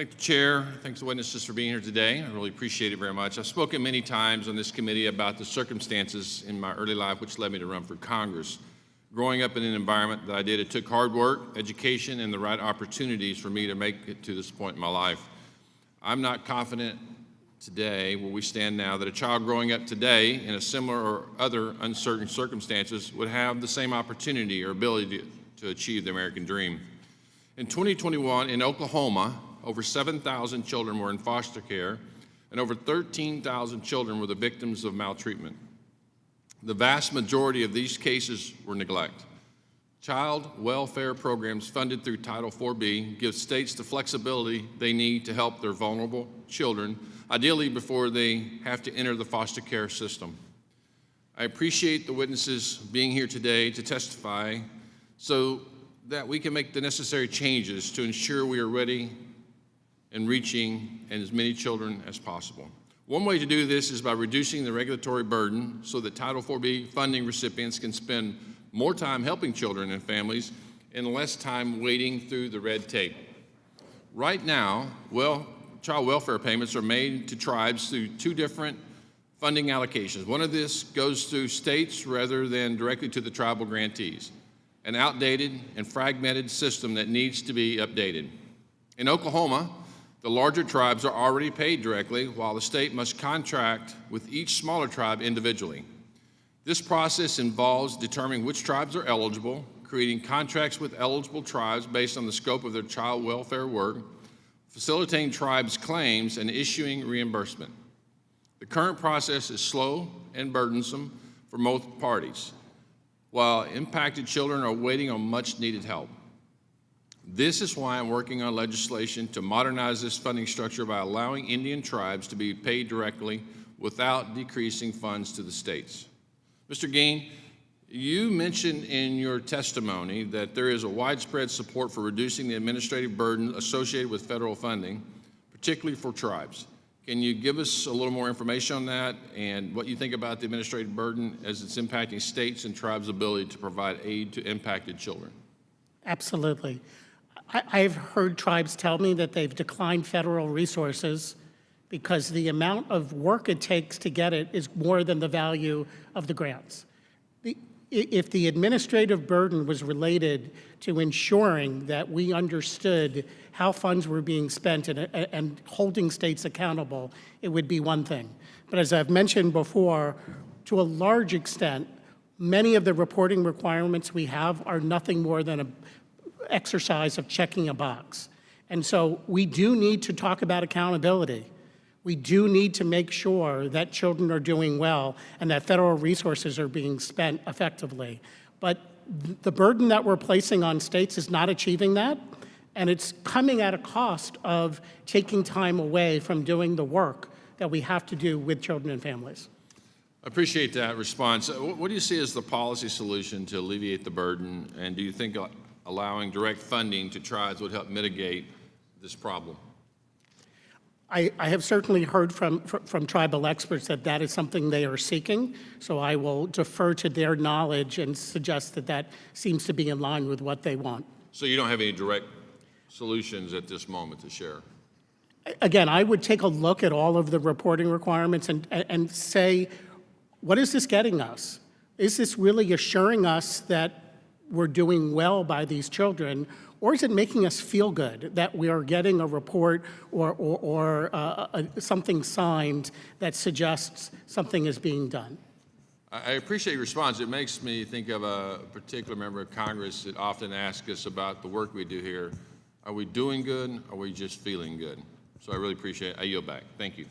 Thank the chair. Thanks the witnesses for being here today. I really appreciate it very much. I've spoken many times on this committee about the circumstances in my early life which led me to run for Congress. Growing up in an environment that I did, it took hard work, education, and the right opportunities for me to make it to this point in my life. I'm not confident today, where we stand now, that a child growing up today in a similar or other uncertain circumstances would have the same opportunity or ability to achieve the American dream. In 2021, in Oklahoma, over 7,000 children were in foster care, and over 13,000 children were the victims of maltreatment. The vast majority of these cases were neglect. Child welfare programs funded through Title IV-B give states the flexibility they need to help their vulnerable children, ideally before they have to enter the foster care system. I appreciate the witnesses being here today to testify so that we can make the necessary changes to ensure we are ready and reaching as many children as possible. One way to do this is by reducing the regulatory burden so that Title IV-B funding recipients can spend more time helping children and families and less time wading through the red tape. Right now, child welfare payments are made to tribes through two different funding allocations. One of this goes through states rather than directly to the tribal grantees, an outdated and fragmented system that needs to be updated. In Oklahoma, the larger tribes are already paid directly, while the state must contract with each smaller tribe individually. This process involves determining which tribes are eligible, creating contracts with eligible tribes based on the scope of their child welfare work, facilitating tribes' claims, and issuing reimbursement. The current process is slow and burdensome for both parties, while impacted children are waiting on much-needed help. This is why I'm working on legislation to modernize this funding structure by allowing Indian tribes to be paid directly without decreasing funds to the states. Mr. Geen, you mentioned in your testimony that there is a widespread support for reducing the administrative burden associated with federal funding, particularly for tribes. Can you give us a little more information on that and what you think about the administrative burden as it's impacting states and tribes' ability to provide aid to impacted children? Absolutely. I've heard tribes tell me that they've declined federal resources because the amount of work it takes to get it is more than the value of the grants. If the administrative burden was related to ensuring that we understood how funds were being spent and holding states accountable, it would be one thing. But as I've mentioned before, to a large extent, many of the reporting requirements we have are nothing more than an exercise of checking a box. And so we do need to talk about accountability. We do need to make sure that children are doing well and that federal resources are being spent effectively. But the burden that we're placing on states is not achieving that, and it's coming at a cost of taking time away from doing the work that we have to do with children and families. I appreciate that response. What do you see as the policy solution to alleviate the burden, and do you think allowing direct funding to tribes would help mitigate this problem? I have certainly heard from tribal experts that that is something they are seeking, so I will defer to their knowledge and suggest that that seems to be in line with what they want. So you don't have any direct solutions at this moment to share? Again, I would take a look at all of the reporting requirements and say, what is this getting us? Is this really assuring us that we're doing well by these children, or is it making us feel good that we are getting a report or something signed that suggests something is being done? I appreciate your response. It makes me think of a particular member of Congress that often asks us about the work we do here. Are we doing good? Or are we just feeling good? So I really appreciate it. I yield back. Thank you.